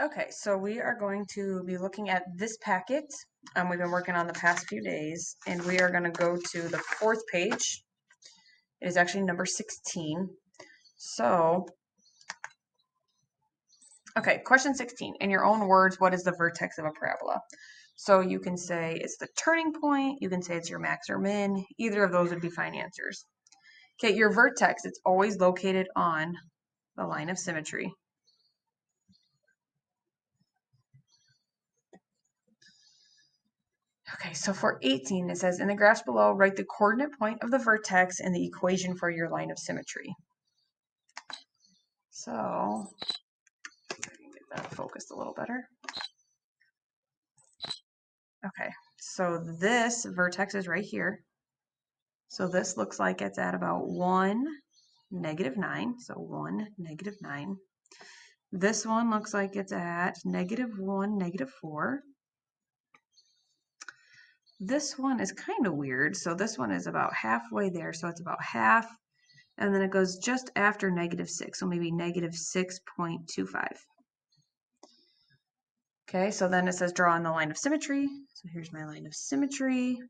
Okay, so we are going to be looking at this packet. We've been working on the past few days, and we are going to go to the fourth page. It is actually number 16. So, okay, question 16. In your own words, what is the vertex of a parabola? So you can say it's the turning point, you can say it's your max or min. Either of those would be fine answers. Okay, your vertex, it's always located on the line of symmetry. Okay, so for 18, it says, in the graphs below, write the coordinate point of the vertex and the equation for your line of symmetry. So, I can get that focused a little better. Okay, so this vertex is right here. So this looks like it's at about 1, -9. So 1, -9. This one looks like it's at -1, -4. This one is kind of weird. So this one is about halfway there. So it's about half. And then it goes just after -6. So maybe -6.25. Okay, so then it says draw on the line of symmetry. So here's my line of symmetry.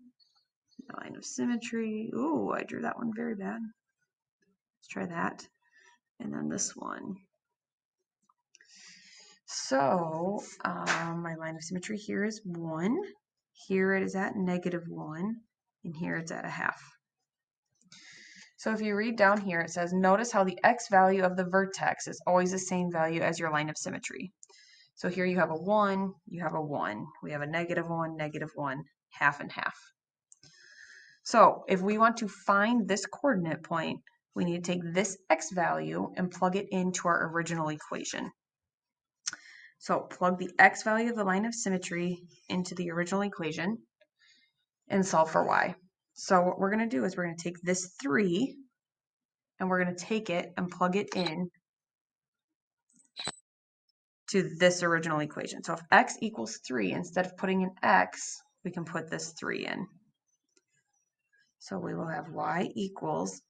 The line of symmetry. Ooh, I drew that one very bad. Let's try that. And then this one. So my line of symmetry here is 1. Here it is at -1. And here it's at a half. So if you read down here, it says, notice how the x value of the vertex is always the same value as your line of symmetry. So here you have a 1, you have a 1. We have a -1, -1, half and half. So if we want to find this coordinate point, we need to take this x value and plug it into our original equation. So plug the x value of the line of symmetry into the original equation and solve for y. So what we're going to do is we're going to take this 3 and we're going to take it and plug it in to this original equation. So if x equals 3, instead of putting an x, we can put this 3 in. So we will have y equals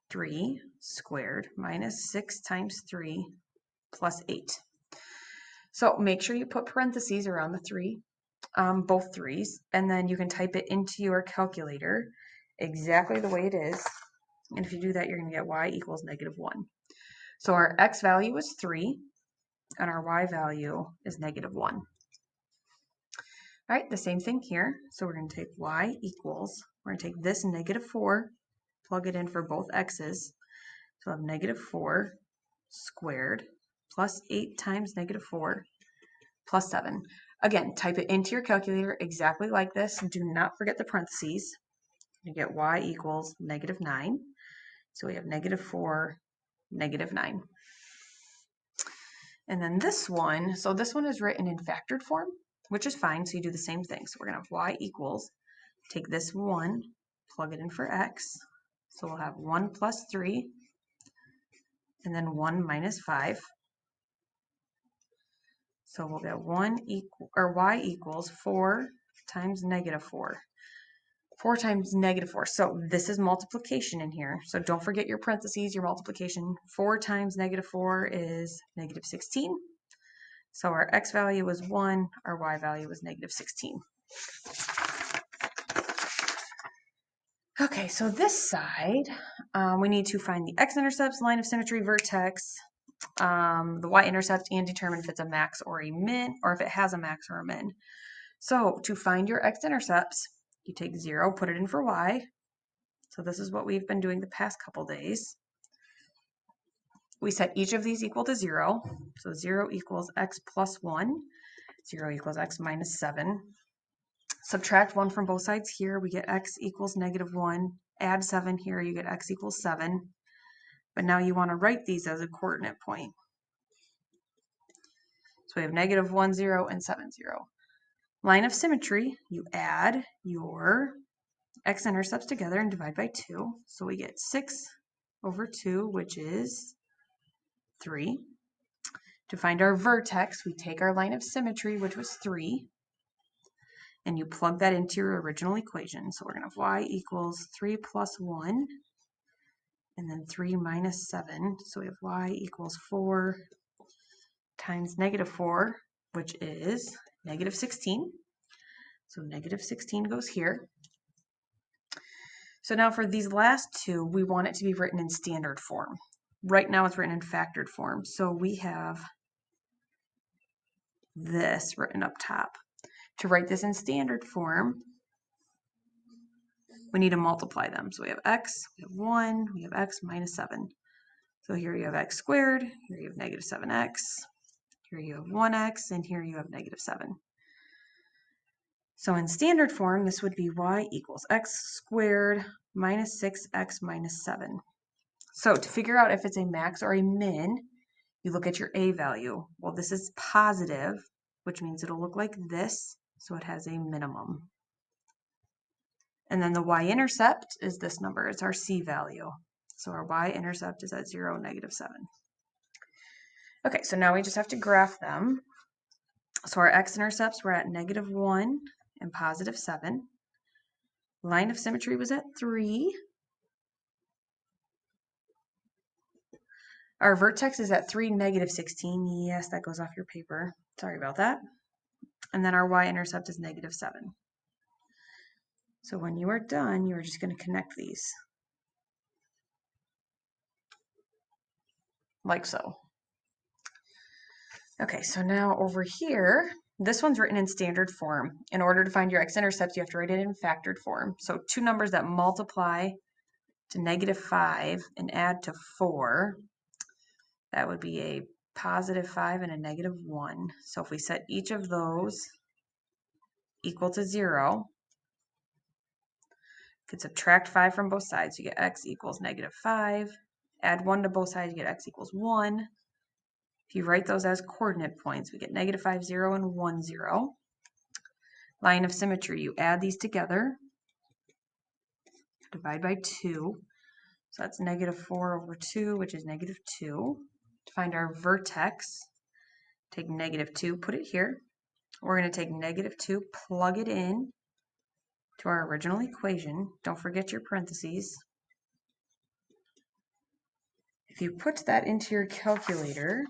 3 squared minus 6 times 3 plus 8. So make sure you put parentheses around the 3, both 3's, and then you can type it into your calculator exactly the way it is. And if you do that, you're going to get y equals -1. So our x value is 3, and our y value is -1. All right, the same thing here. So we're going to take y equals, we're going to take this -4, plug it in for both x's. So we'll have -4 squared plus 8 times -4 plus 7. Again, type it into your calculator exactly like this. Do not forget the parentheses. You get y equals -9. So we have -4, -9. And then this one, so this one is written in factored form, which is fine. So you do the same thing. So we're going to have y equals, take this 1, plug it in for x. So we'll have 1 plus 3, and then 1 minus 5. So we'll get y equals 4 times -4. 4 times -4. So this is multiplication in here. So don't forget your parentheses, your multiplication. 4 times -4 is -16. So our x value was 1, our y value was -16. Okay, so this side, we need to find the x-intercepts, line of symmetry, vertex, the y-intercept, and determine if it's a max or a min, or if it has a max or a min. So to find your x-intercepts, you take 0, put it in for y. So this is what we've been doing the past couple days. We set each of these equal to 0. So 0 equals x plus 1. 0 equals x minus 7. Subtract 1 from both sides here. We get x equals -1. Add 7 here. You get x equals 7. But now you want to write these as a coordinate point. So we have -1, 0, and 7, 0. Line of symmetry, you add your x-intercepts together and divide by 2. So we get 6 over 2, which is 3. To find our vertex, we take our line of symmetry, which was 3, and you plug that into your original equation. So we're going to have y equals 3 plus 1, and then 3 minus 7. So we have y equals 4 times -4, which is -16. So -16 goes here. So now for these last two, we want it to be written in standard form. Right now it's written in factored form. So we have this written up top. To write this in standard form, we need to multiply them. So we have x, we have 1, we have x minus 7. So here you have x squared, here you have -7x, here you have 1x, and here you have -7. So in standard form, this would be y equals x squared minus 6x minus 7. So to figure out if it's a max or a min, you look at your a value. Well, this is positive, which means it'll look like this, so it has a minimum. And then the y-intercept is this number. It's our c value. So our y-intercept is at 0, -7. Okay, so now we just have to graph them. So our x-intercepts were at -1 and +7. Line of symmetry was at 3. Our vertex is at 3, -16. Yes, that goes off your paper. Sorry about that. And then our y-intercept is -7. So when you are done, you are just going to connect these. Like so. Okay, so now over here, this one's written in standard form. In order to find your x-intercepts, you have to write it in factored form. So two numbers that multiply to -5 and add to 4, that would be a +5 and a -1. So if we set each of those equal to 0, you could subtract 5 from both sides. You get x equals -5. Add 1 to both sides, you get x equals 1. If you write those as coordinate points, we get -5, 0, and 1, 0. Line of symmetry, you add these together, divide by 2. So that's -4/2, which is -2. To find our vertex, take -2, put it here. We're going to take -2, plug it in to our original equation. Don't forget your parentheses. If you put that into your calculator,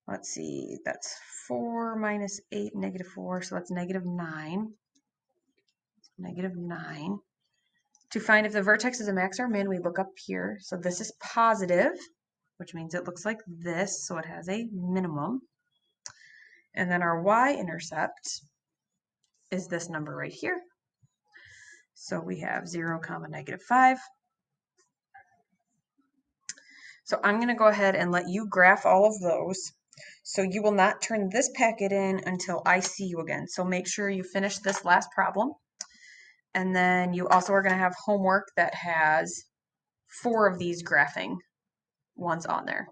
let's see, that's 4 minus 8, -4, so that's -9. -9. To find if the vertex is a max or min, we look up here. So this is positive, which means it looks like this, so it has a minimum. And then our y-intercept is this number right here. So we have 0, -5. So I'm going to go ahead and let you graph all of those. So you will not turn this packet in until I see you again. So make sure you finish this last problem. And then you also are going to have homework that has 4 of these graphing ones on there.